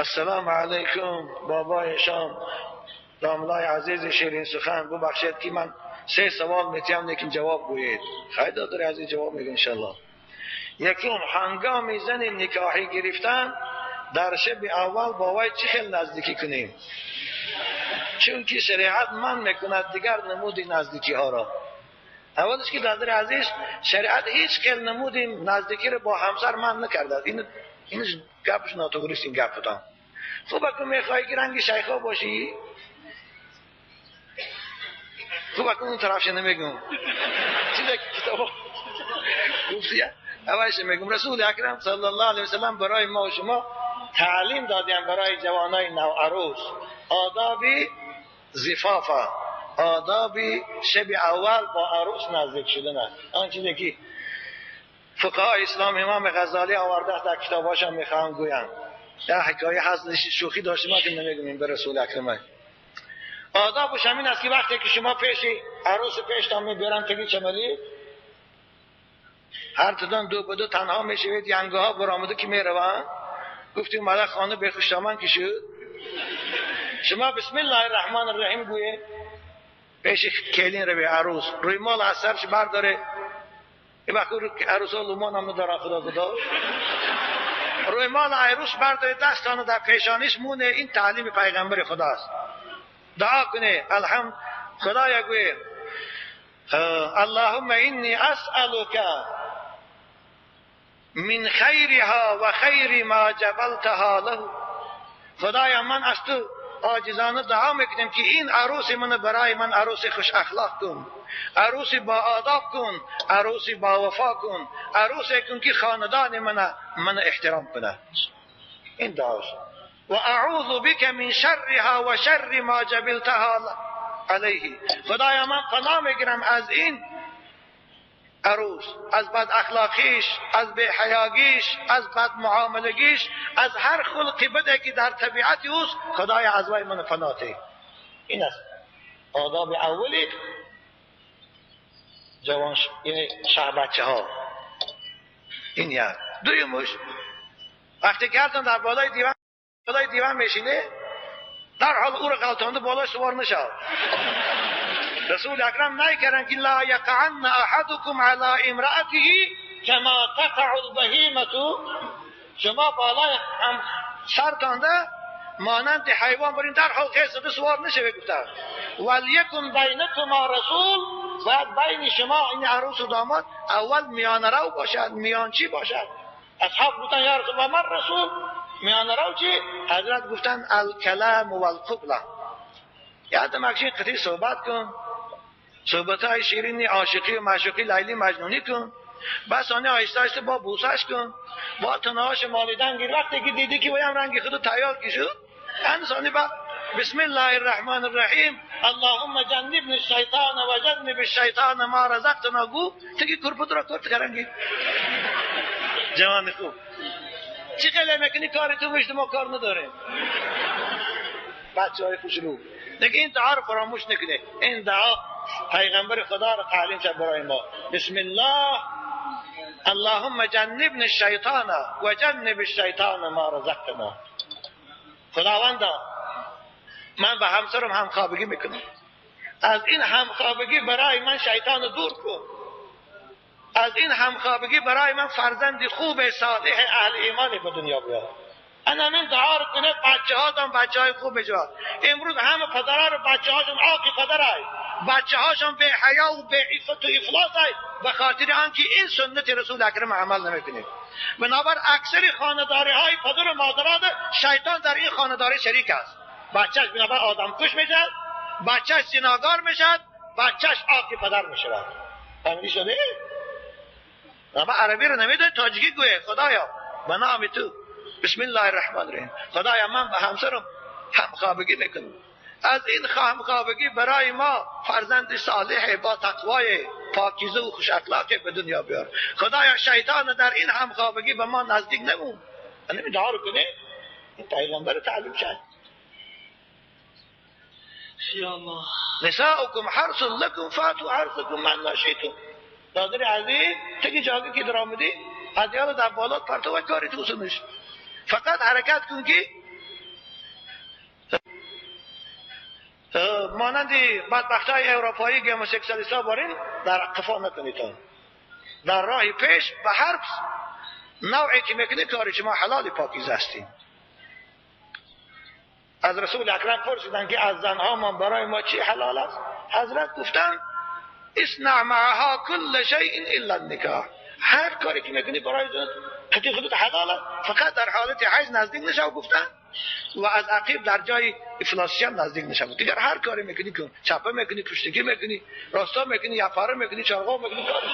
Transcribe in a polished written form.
السلام علیکم بابای شام داملای عزیز شیرین سخن ببخشید که من 3 سوال میتونم لیکن جواب گویید. خیلی داره عزیز جواب میگه انشالله. یکم هنگام زن نکاحی گرفتن در شب اول با وی چه خیلی نزدیکی کنیم؟ چون که شریعت من میکند دیگر نمودی نزدیکی ها را. اولش که دادر عزیز شریعت هیچ خیلی نمودی نزدیکی را با همسر من نکرده. اینش گپش ناتوگریست این گپ بودم. خب اکنون میخوایی که رنگ شیخا باشی؟ خب اکنون اون طرفش نمیگم. چیزه کتابا گفتیه؟ اولش میگم رسول اکرم صلی الله علیه وسلم برای ما و شما تعلیم دادیم برای جوانای نوعروس آدابی زفافه، آدابی شب اول با عروس نزدیک شدن است. آن چیزی که فقهای اسلام امام غزالی آورده در کتاباش هم میخوام گویم. یا حکایه هست شوخی داشتیم که نمیگم به رسول اکرم. آدابش همین است که وقتی که شما پیش عروس پیشتان میبرن تگی چملی هر تدان 2 به 2 تنها میشوید ینگه ها برآمده که میروند گفتیم مالا خانه به خوشتامان که شد شما بسم الله الرحمن الرحیم گویه پیش کلین روی عروس روی مال از سرش برداره این وقتی عروس ها لومان هم نداره خدا روی مال عروس برداره دستانو در پیشانیش مونه. این تعلیم پیغمبر خداست. دعا کنه الحمد خدایا گویه اللهم انی اسألک من خیرها و خیر ما جبلتها له. خدایا من از تو عاجزانه دعا میکنم که این عروس من برای من عروس خوش اخلاق کن، عروس با آداب کن، عروس با وفا کن، عروس کن که خاندان من احترام کنه. این دعاست. و اعوذ بک من شرها و شر ما جبلتها علیه. خدایا من پناه میگیرم از این عروس، از بد اخلاقیش، از بے حیاگیش، از بد معاملگیش، از هر خلقی بده که در طبیعت اوست. خدایا از وی من پناه ده. این است آداب اولی جوان شاه بچه ها. این یک. دویمش وقتی کردن در بالای دیوان میشینه در حال او را غلطانده بالا سوار نشد. رسول اکرم نکردن که لا یقعن احدکم علی امرأته کما تقع البهیمه. شما بالای هم سر تانده مانند حیوان برین در حال خیصده سوار نشه. گفتن ولیکن بینکما رسول، باید بین شما این عروس و داماد اول میان رو باشد، میانچی باشد. اصحاب گفتن یا رسول الله من رسول میان رو چی؟ حضرت گفتن الکلام والقبله. یادم اکشین قطعی صحبت کن، صحبت های شیرینی عاشقی و معشوقی لیلی مجنونی کن، بس آنه آیسته آیسته با بوسش کن، با تنهاش مالیدن گیر. وقتی که دیدی که بایم رنگی خودو تیار کی شد انسانی با بسم الله الرحمن الرحیم اللهم جنبنا الشیطان و جنب الشیطان ما رزقتنا گو تکی کرپت را کرد کرنگی. جوان خوب چی خیلی میکنی کاری تو مشت ما کار نداریم. بچه های خوشلو دیگه این دعا رو فراموش نکنه. این دعا پیغمبر خدا رو تعلیم کرد برای ما. بسم الله اللهم جنبنا الشیطان و جنب الشیطان ما رزقتنا. خداوندا من به همسرم همخوابگی میکنم، از این همخوابگی برای من شیطان رو دور کن، از این همخوابگی برای من فرزند خوب صالح اهل ایمان به دنیا بیار. انا من دعا رو کنه بچه ها دام بچه های خوب بجواد. امروز همه پدرها رو بچه هاشون عاقی پدر های، بچه هاشون به حیا و به عفت و افلاس های به خاطر آنکه این سنت رسول اکرم عمل نمیکنه. بنابر اکثر خانداری های پدر و مادران شیطان در این خانداری شریک است. بچهش بنابر آدم کش میشد، بچهش زناگار میشد، بچهش عاقی پدر میشود. فهمیدی شده؟ اما عربی رو نمیدونی تاجیکی گویه خدایا به نام تو بسم الله الرحمن الرحیم خدایا من به همسرم همخوابگی میکنم، از این همخوابگی برای ما فرزند صالح با تقوای پاکیزه و خوش اخلاق به دنیا بیار. خدایا شیطان در این همخوابگی به ما نزدیک نمون. این دعا رو کنه. این پیغمبر تعلیم شد. یا الله نساؤکم حرث لکم فاتوا حرثکم من نشئتم. دادر عزیز تکی جاگه که در آمدی هدیه رو در بالات پرتو کاری توسنش. فقط حرکت کن که مانند بدبختای اروپایی گموسکسوالیست ها بارین در قفا نکنید. در راه پیش به هر نوعی که میکنید کار شما حلال پاکیزه هستیم. از رسول اکرم پرسیدن که از زنها ما برای ما چی حلال است؟ حضرت گفتن اصنع معها کل شیء الا النکاح. هر کاری که میکنی برای خودت حلال است، فقط در حالت حیض نزدیک نشو گفتن و از عقیب در جای افلاسیون نزدیک نشو. دیگر هر کاری میکنی کن، چپه میکنی، پشتگی میکنی، راستا میکنی، یا پاره میکنی، چرغا میکنی، کارش